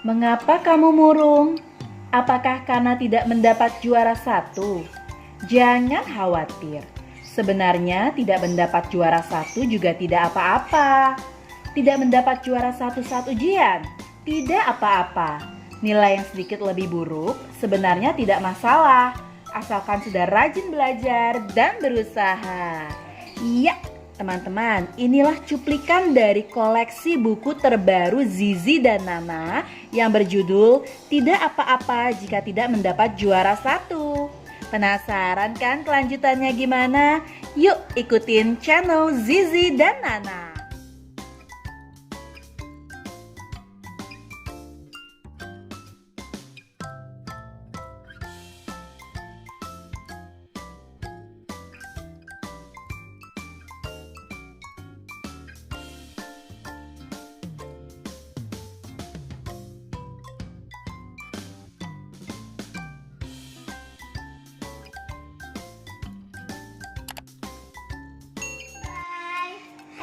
Mengapa kamu murung? Apakah karena tidak mendapat juara 1? Jangan khawatir. Sebenarnya tidak mendapat juara 1 juga tidak apa-apa. Tidak mendapat juara 1 saat ujian, tidak apa-apa. Nilai yang sedikit lebih buruk sebenarnya tidak masalah, asalkan sudah rajin belajar dan berusaha. Ya, teman-teman, inilah cuplikan dari koleksi buku terbaru Zizi dan Nana yang berjudul Tidak Apa-apa Jika Tidak Mendapat Juara 1. Penasaran kan kelanjutannya gimana? Yuk ikutin channel Zizi dan Nana.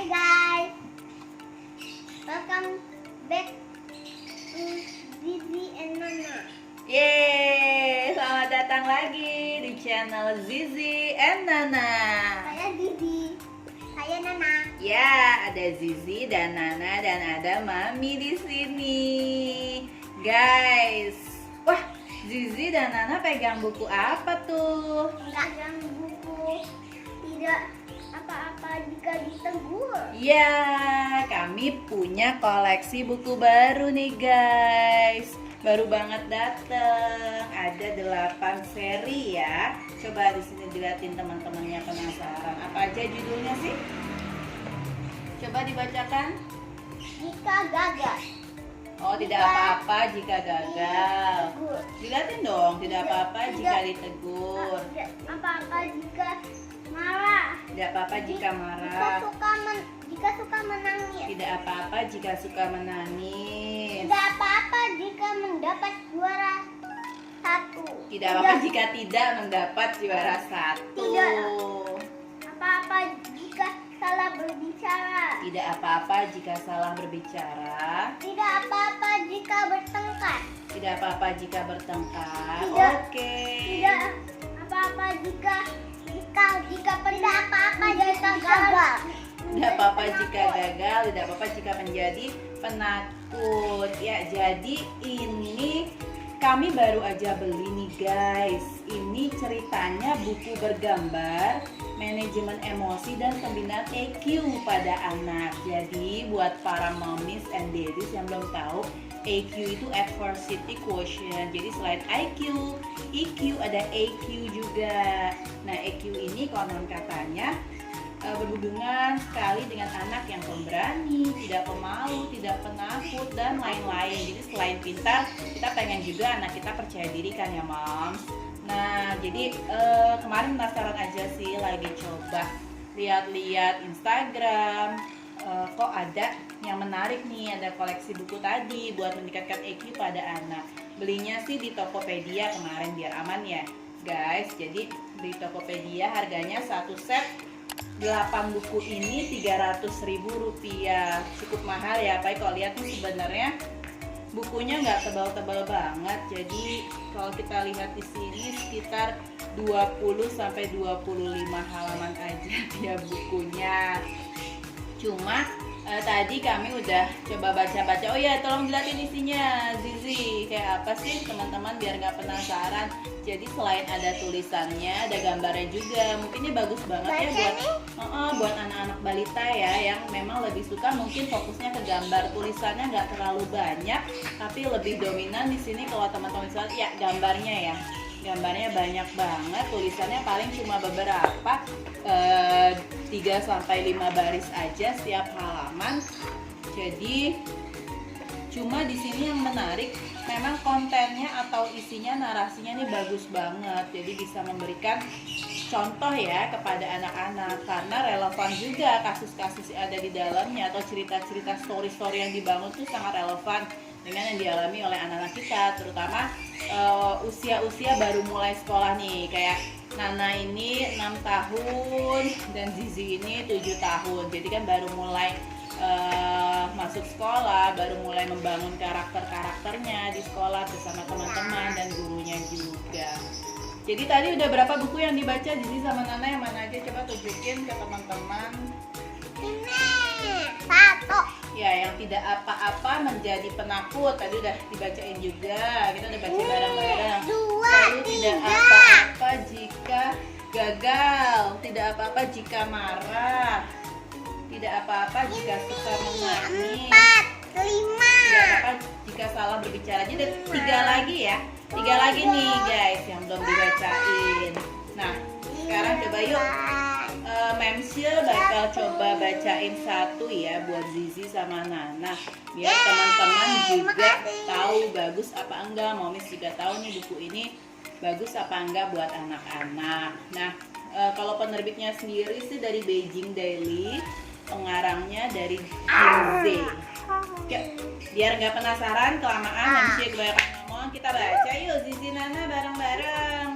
Hi guys, welcome back to Zizi and Nana. Yeay, selamat datang lagi di channel Zizi and Nana. Saya Zizi, saya Nana. Ya, ada Zizi dan Nana dan ada Mami di sini. Guys, wah, Zizi dan Nana pegang buku apa tuh? Enggak ganggu buku, tidak apa-apa jika ditegur. Ya, kami punya koleksi buku baru nih guys. Baru banget dateng. Ada 8 seri ya. Coba di sini dilihatin teman-temannya penasaran. Apa aja judulnya sih? Coba dibacakan. Jika gagal. Oh, tidak apa-apa jika gagal. Ditegur. Dilihatin dong, tidak apa-apa jika ditegur. Tidak apa-apa jika marah. Tidak apa-apa jika marah. Jika suka menangis. Tidak apa-apa jika suka menangis. Tidak apa-apa jika mendapat juara 1. Tidak apa-apa jika tidak mendapat juara 1. Tidak apa-apa jika salah berbicara. Tidak apa-apa jika salah berbicara. Tidak apa-apa jika bertengkar. Tidak apa-apa jika bertengkar. Tidak. Oke. Tidak apa-apa jika tidak apa-apa jika gagal. Tidak apa-apa jika gagal. Tidak apa-apa jika menjadi penakut. Ya, jadi ini kami baru aja beli nih guys. Ini ceritanya buku bergambar manajemen emosi dan pembinaan EQ pada anak. Jadi buat para mommies and daddies yang belum tahu, EQ itu adversity quotient. Jadi selain IQ, EQ ada AQ juga. Nah, EQ ini konon katanya berhubungan sekali dengan anak yang pemberani, tidak pemalu, tidak penakut, dan lain-lain. Jadi selain pintar, kita pengen juga anak kita percaya diri kan ya moms. Nah, jadi kemarin penasaran aja sih, lagi coba lihat-lihat Instagram. Kok ada yang menarik nih, ada koleksi buku tadi buat meningkatkan EQ pada anak. Belinya sih di Tokopedia kemarin biar aman ya guys. Jadi di Tokopedia harganya satu set 8 buku ini Rp300.000. Cukup mahal ya, apalagi kalau lihat nih sebenarnya bukunya nggak tebal-tebal banget. Jadi kalau kita lihat di sini sekitar 20 sampai 25 halaman aja dia bukunya. Cuma tadi kami udah coba baca-baca. Oh ya, tolong jelasin isinya Zizi. Kayak apa sih teman-teman biar nggak penasaran. Jadi selain ada tulisannya, ada gambarnya juga. Mungkin ini bagus banget ya buat anak-anak balita ya, yang memang lebih suka mungkin fokusnya ke gambar. Tulisannya nggak terlalu banyak, tapi lebih dominan di sini kalau teman-teman lihat ya gambarnya ya. Gambarnya banyak banget, tulisannya paling cuma beberapa 3 sampai 5 baris aja setiap halaman. Jadi cuma di sini yang menarik memang kontennya atau isinya, narasinya ini bagus banget. Jadi bisa memberikan contoh ya kepada anak-anak, karena relevan juga kasus-kasus yang ada di dalamnya atau cerita-cerita story-story yang dibangun itu sangat relevan dengan yang dialami oleh anak-anak kita, terutama usia-usia baru mulai sekolah nih, kayak Nana ini 6 tahun dan Zizi ini 7 tahun. Jadi kan baru mulai masuk sekolah, baru mulai membangun karakternya di sekolah bersama teman-teman dan gurunya juga. Jadi tadi udah berapa buku yang dibaca Zizi sama Nana, yang mana aja coba tunjukin ke teman-teman. Ini 1. Ya, yang tidak apa-apa menjadi penakut tadi udah dibacain juga. Kita udah baca bareng-bareng. 2, Lalu tidak 3. apa-apa jika gagal, tidak apa-apa jika marah, tidak apa-apa jika suka menangis, 4, 5. tidak apa-apa jika salah berbicara. Jadi ada 3 lagi ya, 3 lagi nih guys yang belum dibacain. Nah, sekarang coba yuk, Memsil bakal coba bacain 1 ya buat Zizi sama Nana, biar teman-teman juga tahu bagus apa enggak. Momis juga tahu nih buku ini bagus apa enggak buat anak-anak. Nah, kalau penerbitnya sendiri sih dari Beijing Daily, pengarangnya dari Jinze. Yuk, biar nggak penasaran kelamaan, Memsil kebanyakan ngomong, kita baca yuk Zizi Nana bareng-bareng.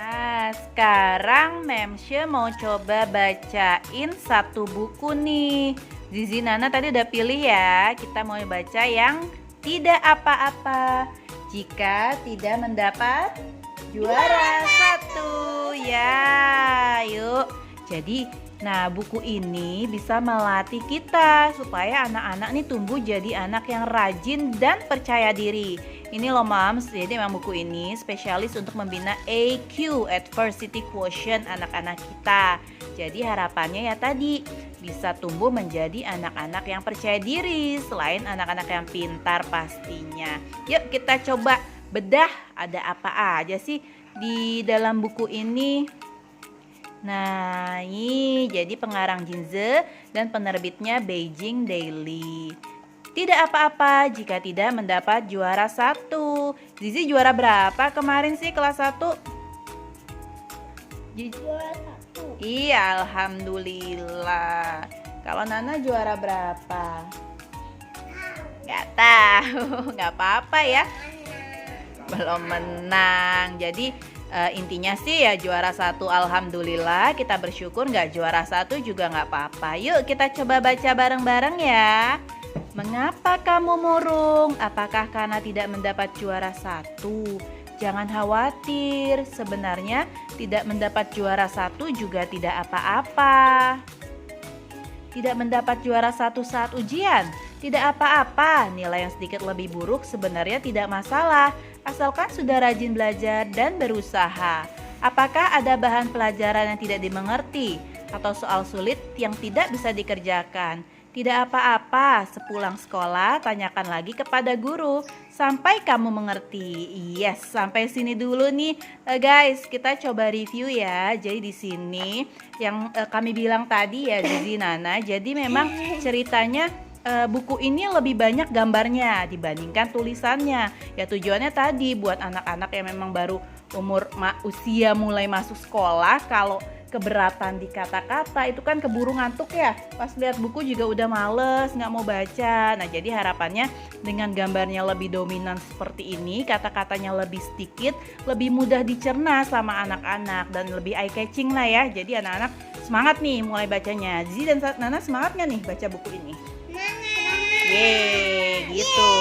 Nah, sekarang Memsya mau coba bacain 1 buku nih. Zizi Nana tadi udah pilih ya. Kita mau baca yang tidak apa-apa jika tidak mendapat juara 1. Ya, yuk. Jadi, nah buku ini bisa melatih kita supaya anak-anak nih tumbuh jadi anak yang rajin dan percaya diri. Ini loh Mams, jadi memang buku ini spesialis untuk membina AQ, Adversity Quotient, anak-anak kita. Jadi harapannya ya tadi bisa tumbuh menjadi anak-anak yang percaya diri, selain anak-anak yang pintar pastinya. Yuk kita coba bedah ada apa aja sih di dalam buku ini. Nah, ini jadi pengarang Jinze dan penerbitnya Beijing Daily. Tidak apa-apa jika tidak mendapat juara 1. Zizi juara berapa kemarin sih kelas 1? Juara 1. Iya, alhamdulillah. Kalau Nana juara berapa? Gak tahu, gak apa-apa ya. Belum menang. Jadi intinya sih ya juara 1 alhamdulillah, kita bersyukur. Nggak juara 1 juga nggak apa-apa. Yuk kita coba baca bareng-bareng ya. Mengapa kamu murung? Apakah karena tidak mendapat juara 1? Jangan khawatir, sebenarnya tidak mendapat juara 1 juga tidak apa-apa. Tidak mendapat juara 1 saat ujian, tidak apa-apa. Nilai yang sedikit lebih buruk sebenarnya tidak masalah, asalkan sudah rajin belajar dan berusaha. Apakah ada bahan pelajaran yang tidak dimengerti atau soal sulit yang tidak bisa dikerjakan? Tidak apa-apa, sepulang sekolah tanyakan lagi kepada guru sampai kamu mengerti. Yes, sampai sini dulu nih guys, kita coba review ya. Jadi di sini yang kami bilang tadi ya Zizi Nana, jadi memang ceritanya buku ini lebih banyak gambarnya dibandingkan tulisannya. Ya tujuannya tadi buat anak-anak yang memang baru usia mulai masuk sekolah, kalau keberatan di kata-kata itu kan keburu ngantuk ya, pas lihat buku juga udah males, nggak mau baca. Nah jadi harapannya dengan gambarnya lebih dominan seperti ini, kata-katanya lebih sedikit, lebih mudah dicerna sama anak-anak dan lebih eye catching lah ya. Jadi anak-anak semangat nih mulai bacanya. Zizi dan Nana semangat nggak nih baca buku ini? Yeay, gitu.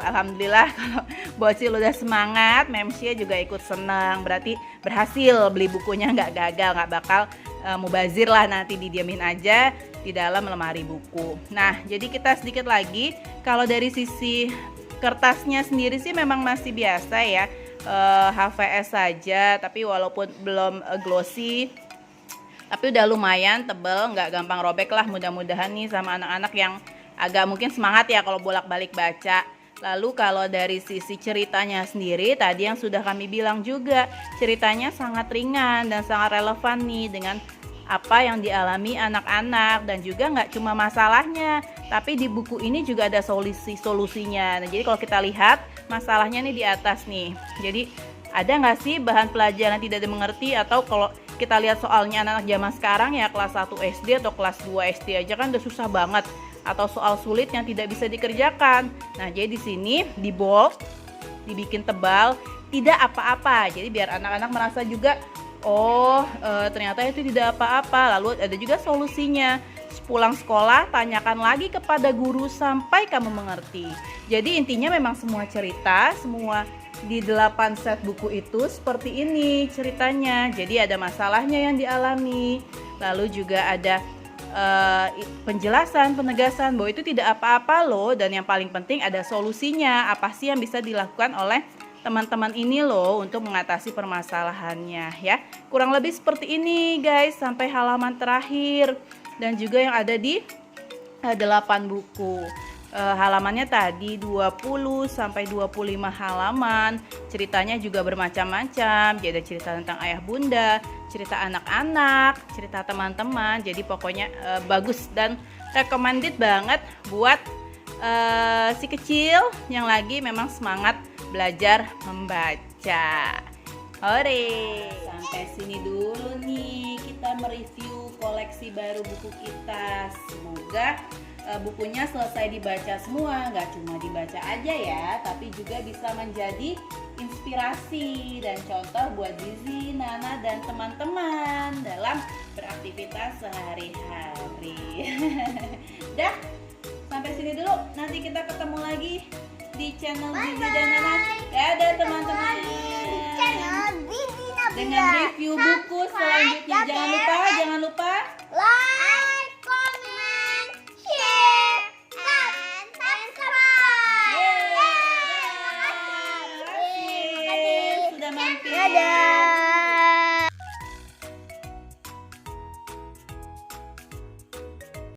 Alhamdulillah kalau Bocil udah semangat, Memsia juga ikut senang. Berarti berhasil beli bukunya, nggak gagal, nggak bakal mubazir lah nanti, didiamin aja di dalam lemari buku. Nah, jadi kita sedikit lagi. Kalau dari sisi kertasnya sendiri sih memang masih biasa ya, HVS saja. Tapi walaupun belum glossy, tapi udah lumayan tebel, nggak gampang robek lah. Mudah-mudahan nih sama anak-anak yang agak mungkin semangat ya kalau bolak-balik baca. Lalu kalau dari sisi ceritanya sendiri, tadi yang sudah kami bilang juga, ceritanya sangat ringan dan sangat relevan nih dengan apa yang dialami anak-anak, dan juga nggak cuma masalahnya, tapi di buku ini juga ada solusinya. Nah, jadi kalau kita lihat masalahnya nih di atas nih, jadi ada nggak sih bahan pelajaran tidak dimengerti, atau kalau kita lihat soalnya anak-anak zaman sekarang ya kelas 1 SD atau kelas 2 SD aja kan udah susah banget, atau soal sulit yang tidak bisa dikerjakan. Nah, jadi di sini di bold, dibikin tebal, tidak apa-apa. Jadi biar anak-anak merasa juga, ternyata itu tidak apa-apa. Lalu ada juga solusinya pulang sekolah tanyakan lagi kepada guru sampai kamu mengerti. Jadi intinya memang semua cerita, semua di 8 set buku itu seperti ini ceritanya. Jadi ada masalahnya yang dialami, lalu juga ada penjelasan, penegasan bahwa itu tidak apa-apa loh, dan yang paling penting ada solusinya. Apa sih yang bisa dilakukan oleh teman-teman ini loh untuk mengatasi permasalahannya ya. Kurang lebih seperti ini guys sampai halaman terakhir, dan juga yang ada di 8 buku. Halamannya tadi 20 sampai 25 halaman. Ceritanya juga bermacam-macam. Jadi ada cerita tentang ayah bunda, cerita anak-anak, cerita teman-teman. Jadi pokoknya bagus dan recommended banget buat si kecil yang lagi memang semangat belajar membaca. Hore! Sampai sini dulu nih kita mereview koleksi baru buku kita. Semoga bukunya selesai dibaca semua, nggak cuma dibaca aja ya, tapi juga bisa menjadi inspirasi dan contoh buat Zizi, Nana, dan teman-teman dalam beraktivitas sehari-hari. Dah, sampai sini dulu. Nanti kita ketemu lagi di channel Zizi dan Nana. Dadah teman-teman. Channel Zizi Nabila. Dengan review buku selanjutnya. Jangan lupa